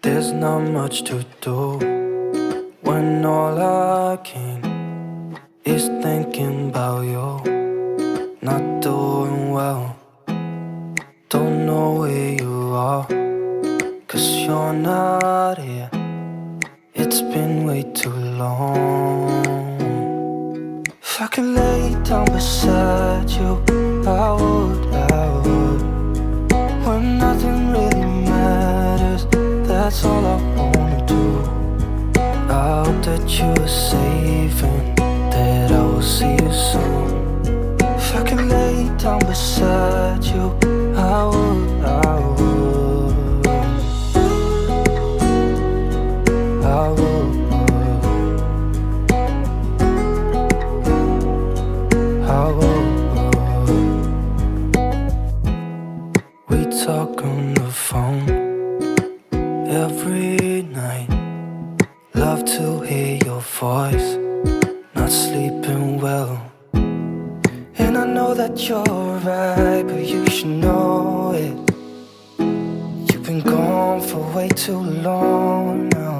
There's not much to do when all I can is thinking about you. Not doing well, don't know where you are, 'cause you're not here. It's been way too long. If I could lay down beside you, I would. When nothing really matters, that's all I wanna do. I hope that you are safe and that I will see you soon. If I could lay down beside you, I would. I would. I would. We talk on the phone every night. Love to hear your voice. Not sleeping well, and I know that you're right, but you should know it. You've been gone for way too long now.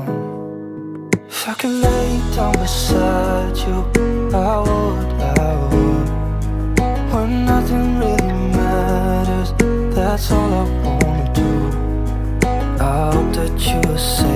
If I could lay down beside you, I would. When nothing really matters, that's all I wanna do. I hope that you are safe